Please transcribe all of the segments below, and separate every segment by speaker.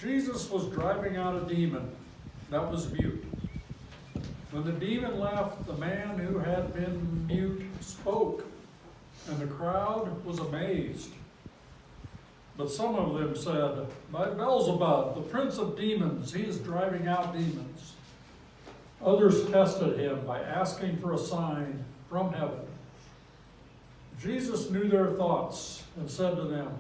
Speaker 1: Jesus was driving out a demon that was mute. When the demon left, the man who had been mute spoke, and the crowd was amazed. But some of them said, "By Beelzebub, the prince of demons, he is driving out demons." Others tested him by asking for a sign from heaven. Jesus knew their thoughts and said to them,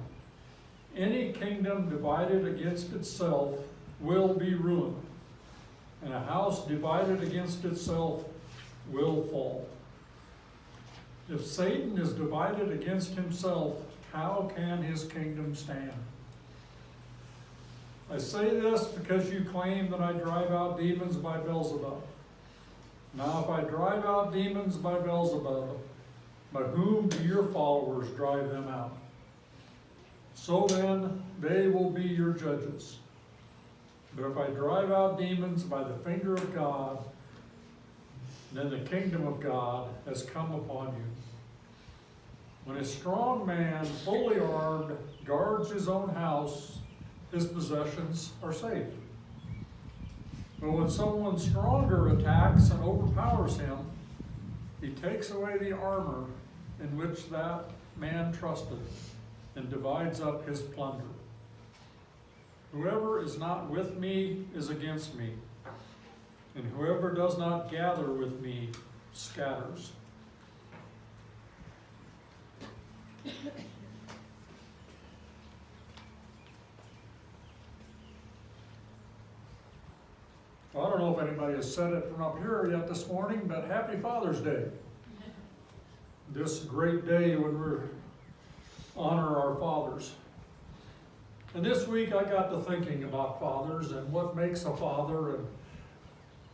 Speaker 1: "Any kingdom divided against itself will be ruined, and a house divided against itself will fall. If Satan is divided against himself, how can his kingdom stand? I say this because you claim that I drive out demons by Beelzebub. Now, if I drive out demons by Beelzebub, by whom do your followers drive them out? So then, they will be your judges. But if I drive out demons by the finger of God, then the kingdom of God has come upon you. When a strong man, fully armed, guards his own house, his possessions are safe. But when someone stronger attacks and overpowers him, he takes away the armor in which that man trusted and divides up his plunder. Whoever is not with me is against me, and whoever does not gather with me scatters." Well, I don't know if anybody has said it from up here yet this morning, but happy Father's Day. This great day when we honor our fathers. And this week I got to thinking about fathers and what makes a father and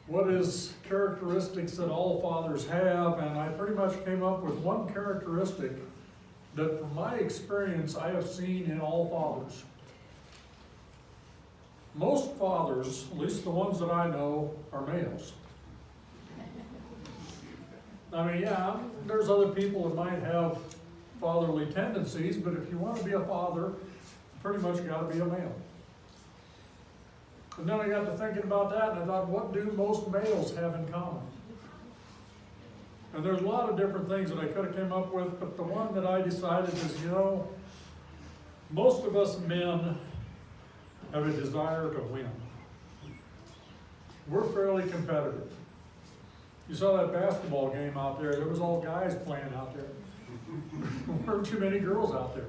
Speaker 1: what is characteristics that all fathers have, and I pretty much came up with one characteristic that from my experience I have seen in all fathers. Most fathers, at least the ones that I know, are males. I mean, yeah, there's other people that might have fatherly tendencies, but if you want to be a father, you pretty much got to be a male. And then I got to thinking about that, and I thought, what do most males have in common? And there's a lot of different things that I could have came up with, but the one that I decided is, most of us men have a desire to win. We're fairly competitive. You saw that basketball game out there. There was all guys playing out there. There weren't too many girls out there.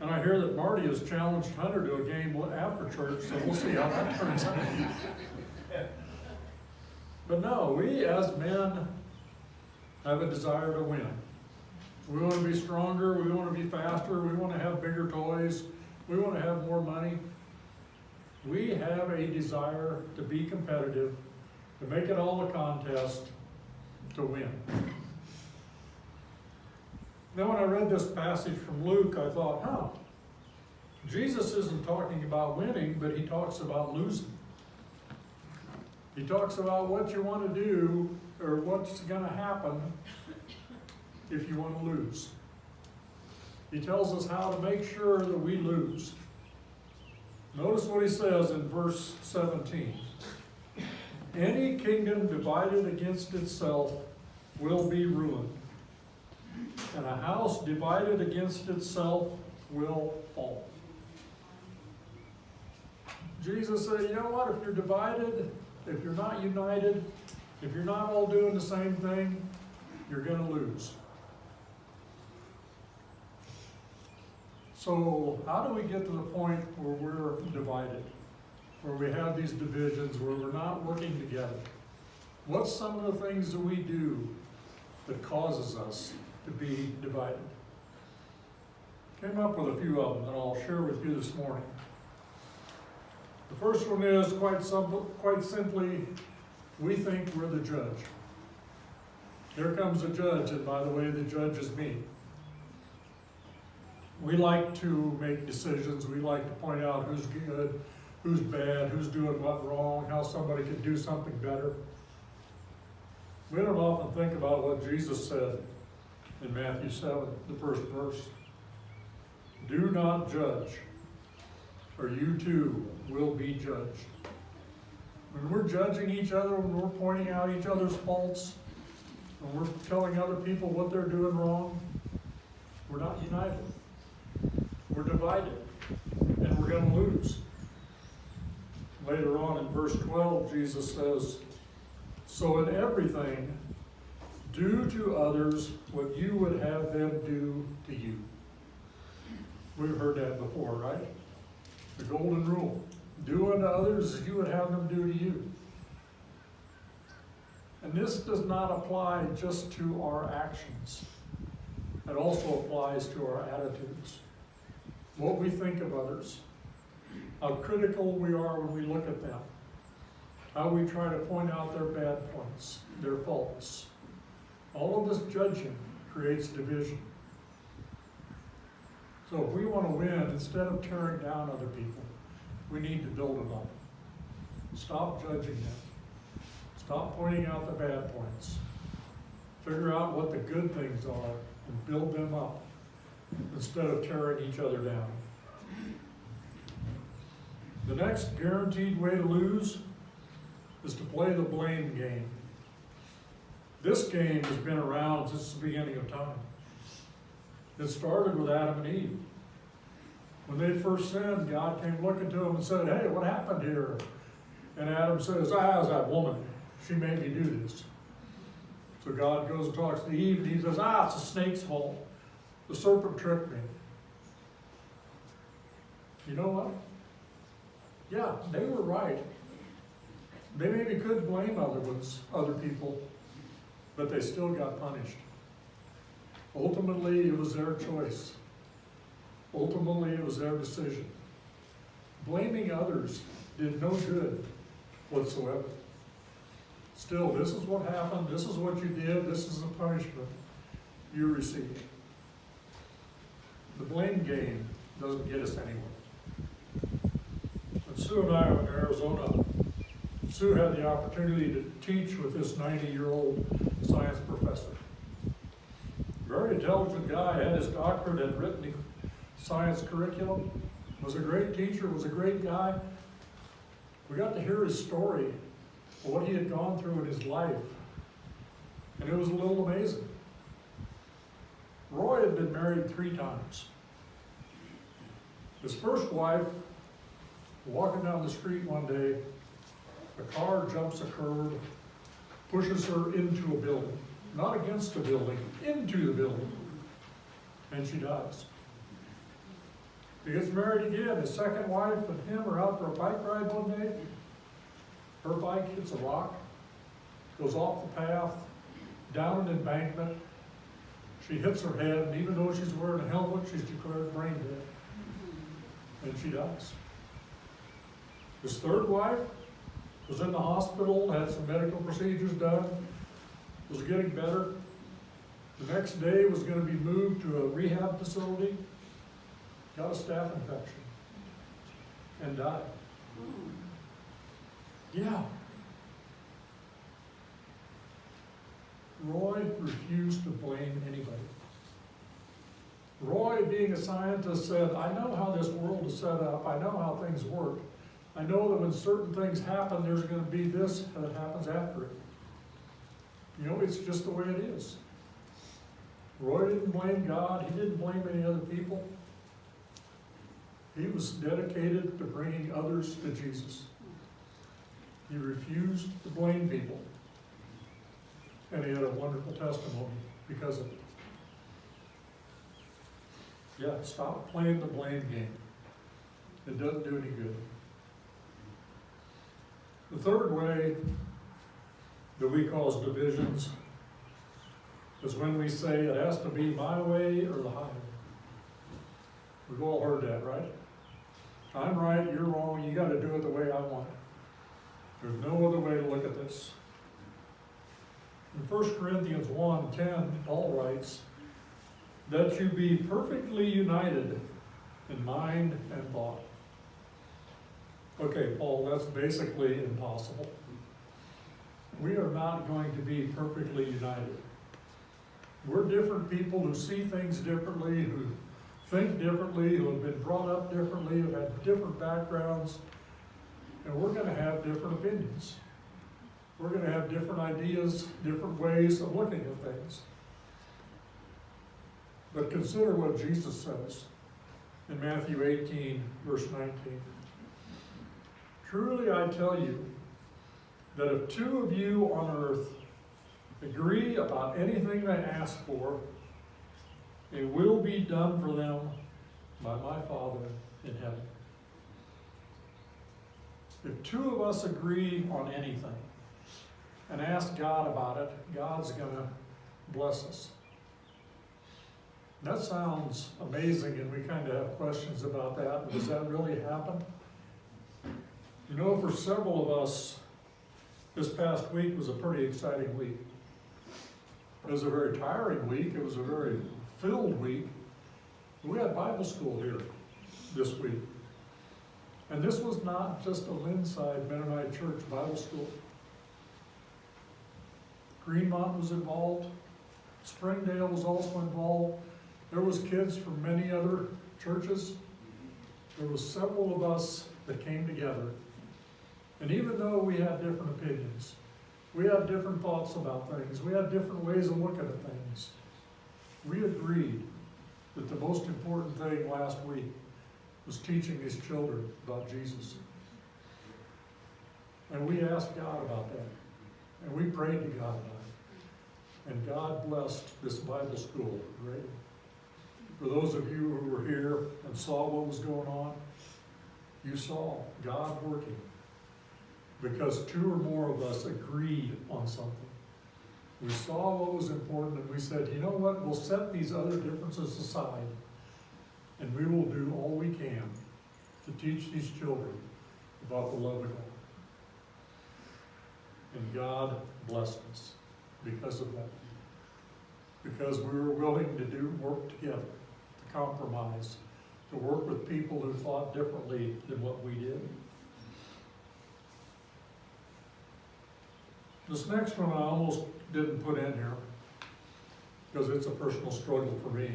Speaker 1: And I hear that Marty has challenged Hunter to a game after church, so we'll see how that turns out. But no, we as men have a desire to win. We want to be stronger, we want to be faster, we want to have bigger toys, we want to have more money. We have a desire to be competitive, to make it all a contest, to win. Then when I read this passage from Luke, I thought, Jesus isn't talking about winning, but he talks about losing. He talks about what you want to do, or what's going to happen if you want to lose. He tells us how to make sure that we lose. Notice what he says in verse 17. Any kingdom divided against itself will be ruined, and a house divided against itself will fall. Jesus said, you know what, if you're divided, if you're not united, if you're not all doing the same thing, you're going to lose. So how do we get to the point where we're divided, where we have these divisions, where we're not working together? What's some of the things that we do that causes us to be divided? Came up with a few of them that I'll share with you this morning. The first one is quite simply, we think we're the judge. Here comes the judge, and by the way, the judge is me. We like to make decisions. We like to point out who's good, who's bad, who's doing what wrong, how somebody could do something better. We don't often think about what Jesus said in Matthew 7, the first verse. Do not judge, or you too will be judged. When we're judging each other, when we're pointing out each other's faults, when we're telling other people what they're doing wrong, we're not united. We're divided, and we're going to lose. Later on in verse 12, Jesus says, "So in everything, do to others what you would have them do to you." We've heard that before, right? The golden rule. Do unto others as you would have them do to you. And this does not apply just to our actions. It also applies to our attitudes. What we think of others. How critical we are when we look at them. How we try to point out their bad points, their faults. All of this judging creates division. So if we want to win, instead of tearing down other people, we need to build them up. Stop judging them. Stop pointing out the bad points. Figure out what the good things are and build them up instead of tearing each other down. The next guaranteed way to lose is to play the blame game. This game has been around since the beginning of time. It started with Adam and Eve. When they first sinned, God came looking to them and said, "Hey, what happened here?" And Adam says, "It was that woman. She made me do this." So God goes and talks to Eve, and he says, "It's a snake's fault. The serpent tricked me." You know what? Yeah, they were right. They maybe could blame other people, but they still got punished. Ultimately, it was their choice. Ultimately, it was their decision. Blaming others did no good whatsoever. Still, this is what happened, this is what you did, this is the punishment you received. The blame game doesn't get us anywhere. When Sue and I were in Arizona, Sue had the opportunity to teach with this 90-year-old science professor. Very intelligent guy, had his doctorate, had written the science curriculum, was a great teacher, was a great guy. We got to hear his story of what he had gone through in his life, and it was a little amazing. Roy had been married 3 times. His first wife, walking down the street one day, a car jumps a curb, pushes her into a building. Not against the building, into the building. And she dies. He gets married again. His second wife and him are out for a bike ride one day. Her bike hits a rock, goes off the path, down an embankment. She hits her head, and even though she's wearing a helmet, she's declared brain dead. And she dies. His third wife was in the hospital, had some medical procedures done, was getting better. The next day was going to be moved to a rehab facility, got a staph infection, and died. Yeah. Roy refused to blame anybody. Roy, being a scientist, said, "I know how this world is set up. I know how things work. I know that when certain things happen, there's going to be this that happens after it. You know, it's just the way it is." Roy didn't blame God. He didn't blame any other people. He was dedicated to bringing others to Jesus. He refused to blame people. And he had a wonderful testimony because of it. Yeah, stop playing the blame game. It doesn't do any good. The third way that we cause divisions is when we say it has to be my way or the highway. We've all heard that, right? I'm right, you're wrong, you got to do it the way I want it. There's no other way to look at this. In 1 Corinthians 1:10, Paul writes, "That you be perfectly united in mind and thought." Okay, Paul, that's basically impossible. We are not going to be perfectly united. We're different people who see things differently, who think differently, who have been brought up differently, who have had different backgrounds, and we're gonna have different opinions. We're gonna have different ideas, different ways of looking at things. But consider what Jesus says in Matthew 18, verse 19. Truly I tell you, that if two of you on earth agree about anything they ask for, it will be done for them by my Father in heaven. If two of us agree on anything and ask God about it, God's going to bless us. That sounds amazing, and we kind of have questions about that. Does that really happen? You know, for several of us, this past week was a pretty exciting week. It was a very tiring week. It was a very filled week. We had Bible school here this week. And this was not just a Lindside Mennonite Church Bible school. Greenmont was involved. Springdale was also involved. There was kids from many other churches. There was several of us that came together. And even though we had different opinions, we had different thoughts about things, we had different ways of looking at things, we agreed that the most important thing last week was teaching these children about Jesus. And we asked God about that. And we prayed to God about it. And God blessed this Bible school, right? For those of you who were here and saw what was going on, you saw God working. Because two or more of us agreed on something. We saw what was important and we said, you know what, we'll set these other differences aside and we will do all we can to teach these children about the love of God. And God blessed us because of that. Because we were willing to work together, to compromise, to work with people who thought differently than what we did. This next one I almost didn't put in here because it's a personal struggle for me.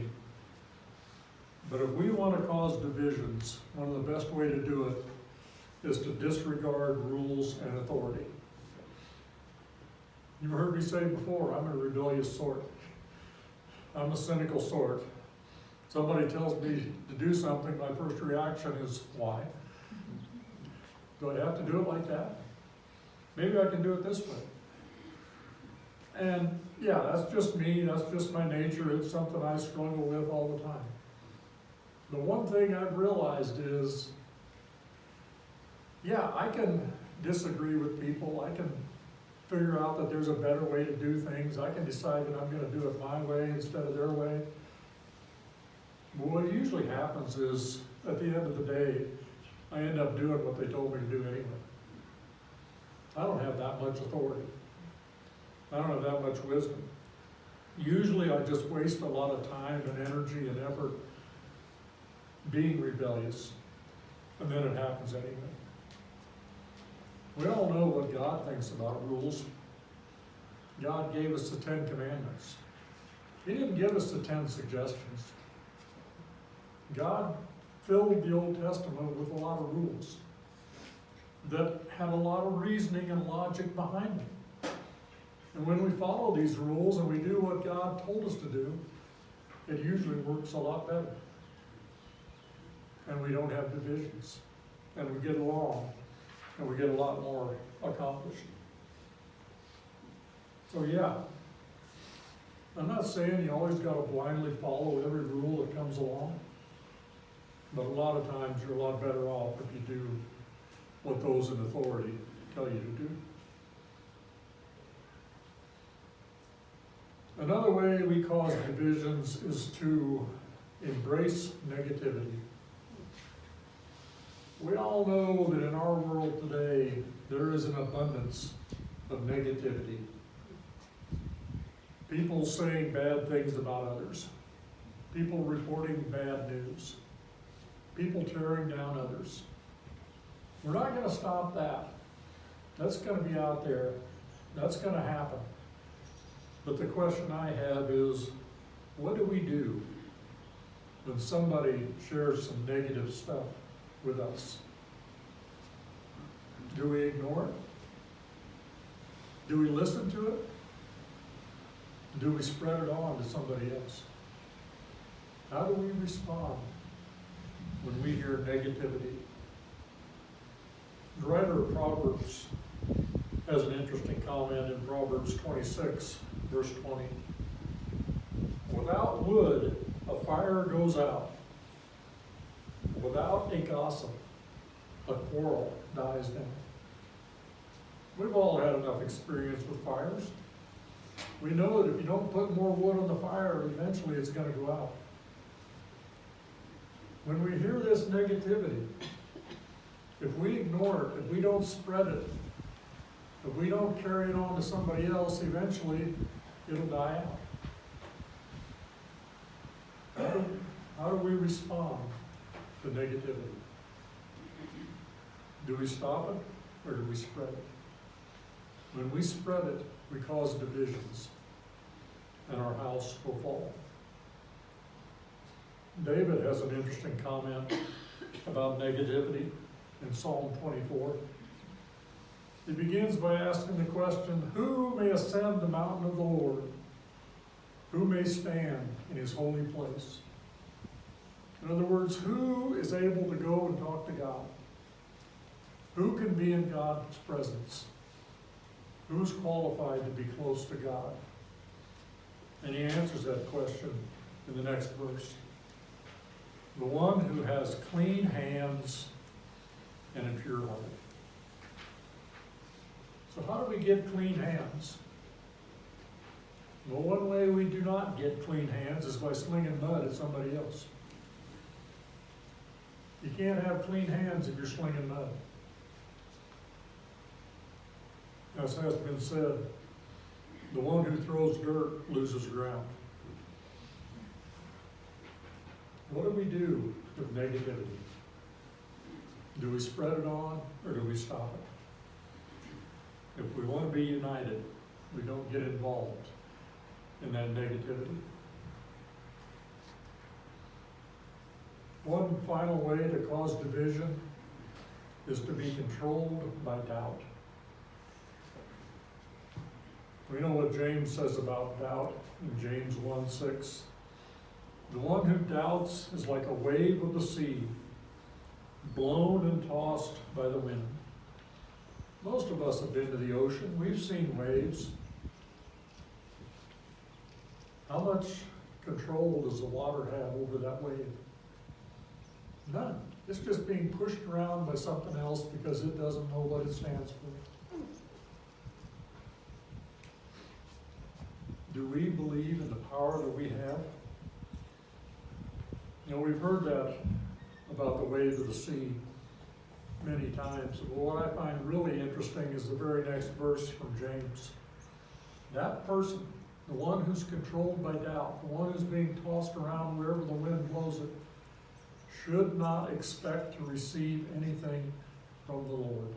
Speaker 1: But if we want to cause divisions, one of the best way to do it is to disregard rules and authority. You've heard me say before, I'm a rebellious sort. I'm a cynical sort. Somebody tells me to do something, my first reaction is, why? Do I have to do it like that? Maybe I can do it this way. And yeah, that's just me, that's just my nature, it's something I struggle with all the time. The one thing I've realized is, yeah, I can disagree with people, I can figure out that there's a better way to do things, I can decide that I'm going to do it my way instead of their way. But what usually happens is, at the end of the day, I end up doing what they told me to do anyway. I don't have that much authority. I don't have that much wisdom. Usually I just waste a lot of time and energy and effort being rebellious, and then it happens anyway. We all know what God thinks about rules. God gave us the 10 Commandments. He didn't give us the 10 suggestions. God filled the Old Testament with a lot of rules that had a lot of reasoning and logic behind them. And when we follow these rules and we do what God told us to do, it usually works a lot better. And we don't have divisions. And we get along. And we get a lot more accomplished. So yeah, I'm not saying you always got to blindly follow every rule that comes along. But a lot of times you're a lot better off if you do what those in authority tell you to do. Another way we cause divisions is to embrace negativity. We all know that in our world today, there is an abundance of negativity. People saying bad things about others. People reporting bad news. People tearing down others. We're not going to stop that. That's going to be out there. That's going to happen. But the question I have is, what do we do when somebody shares some negative stuff with us? Do we ignore it? Do we listen to it? Do we spread it on to somebody else? How do we respond when we hear negativity? The writer of Proverbs has an interesting comment in Proverbs 26, verse 20. Without wood, a fire goes out. Without a gossip, a quarrel dies down. We've all had enough experience with fires. We know that if you don't put more wood on the fire, eventually it's going to go out. When we hear this negativity, if we ignore it, if we don't spread it, if we don't carry it on to somebody else, eventually it'll die out. How do we respond to negativity? Do we stop it or do we spread it? When we spread it, we cause divisions and our house will fall. David has an interesting comment about negativity in Psalm 24. He begins by asking the question, who may ascend the mountain of the Lord? Who may stand in his holy place? In other words, who is able to go and talk to God? Who can be in God's presence? Who's qualified to be close to God? And he answers that question in the next verse. The one who has clean hands and a pure heart. So how do we get clean hands? Well, one way we do not get clean hands is by slinging mud at somebody else. You can't have clean hands if you're slinging mud. As has been said, the one who throws dirt loses ground. What do we do with negativity? Do we spread it on or do we stop it? If we want to be united, we don't get involved in that negativity. One final way to cause division is to be controlled by doubt. We know what James says about doubt in James 1:6. The one who doubts is like a wave of the sea, blown and tossed by the wind. Most of us have been to the ocean. We've seen waves. How much control does the water have over that wave? None. It's just being pushed around by something else because it doesn't know what it stands for. Do we believe in the power that we have? You know, we've heard that about the wave of the sea many times. But what I find really interesting is the very next verse from James. That person, the one who's controlled by doubt, the one who's being tossed around wherever the wind blows it, should not expect to receive anything from the Lord.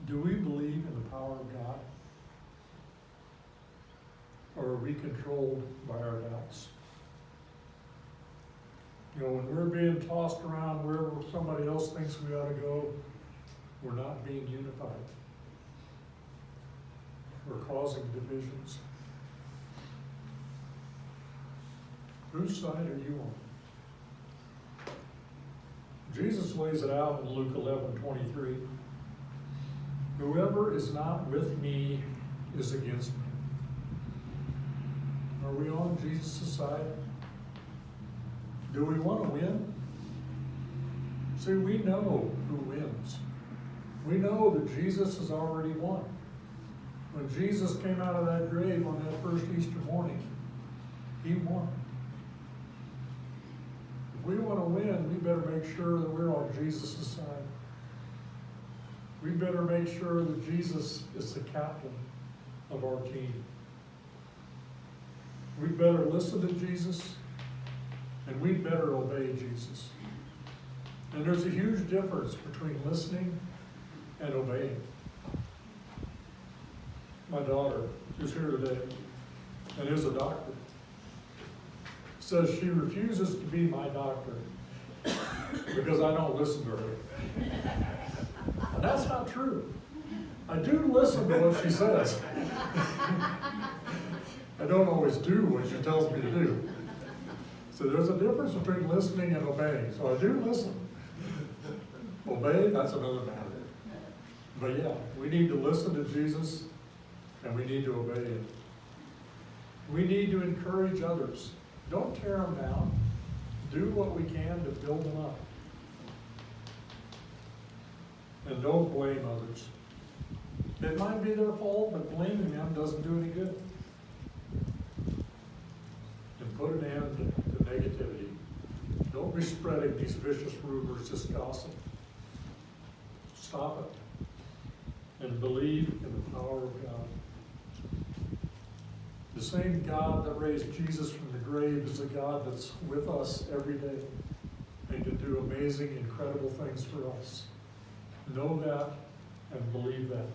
Speaker 1: Do we believe in the power of God? Or are we controlled by our doubts? You know, when we're being tossed around wherever somebody else thinks we ought to go, we're not being unified. We're causing divisions. Whose side are you on? Jesus lays it out in Luke 11:23. Whoever is not with me is against me. Are we on Jesus' side? Do we want to win? See, we know who wins. We know that Jesus has already won. When Jesus came out of that grave on that first Easter morning, he won. If we want to win, we better make sure that we're on Jesus' side. We better make sure that Jesus is the captain of our team. We better listen to Jesus, and we better obey Jesus. And there's a huge difference between listening and obeying. My daughter is here today and is a doctor. says she refuses to be my doctor because I don't listen to her. And that's not true. I do listen to what she says. I don't always do what she tells me to do. So there's a difference between listening and obeying. So I do listen. Obey, that's another matter. But yeah, we need to listen to Jesus and we need to obey it. We need to encourage others. Don't tear them down. Do what we can to build them up. And don't blame others. It might be their fault, but blaming them doesn't do any good. And put an end to negativity. Don't be spreading these vicious rumors, this gossip. Stop it. And believe in the power of God. The same God that raised Jesus from the grave is the God that's with us every day and can do amazing, incredible things for us. Know that and believe that.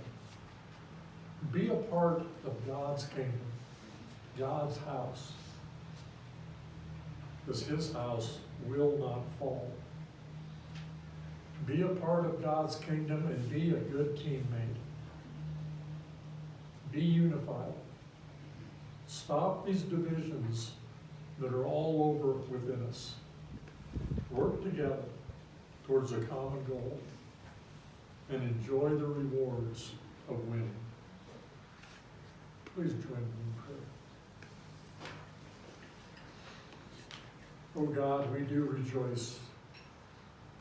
Speaker 1: Be a part of God's kingdom, God's house, because his house will not fall. Be a part of God's kingdom and be a good teammate. Be unified. Stop these divisions that are all over within us. Work together towards a common goal and enjoy the rewards of winning. Please join me in prayer. Oh God, we do rejoice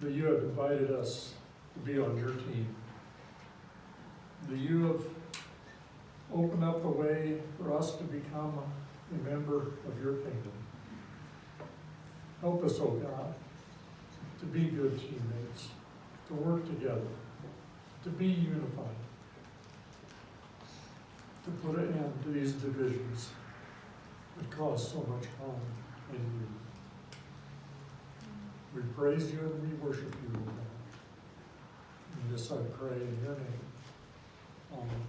Speaker 1: that you have invited us to be on your team. That you have opened up the way for us to become a member of your kingdom. Help us, oh God, to be good teammates, to work together, to be unified, to put an end to these divisions that cause so much harm in you. We praise you and we worship you, O God. And this I pray in your name. Amen.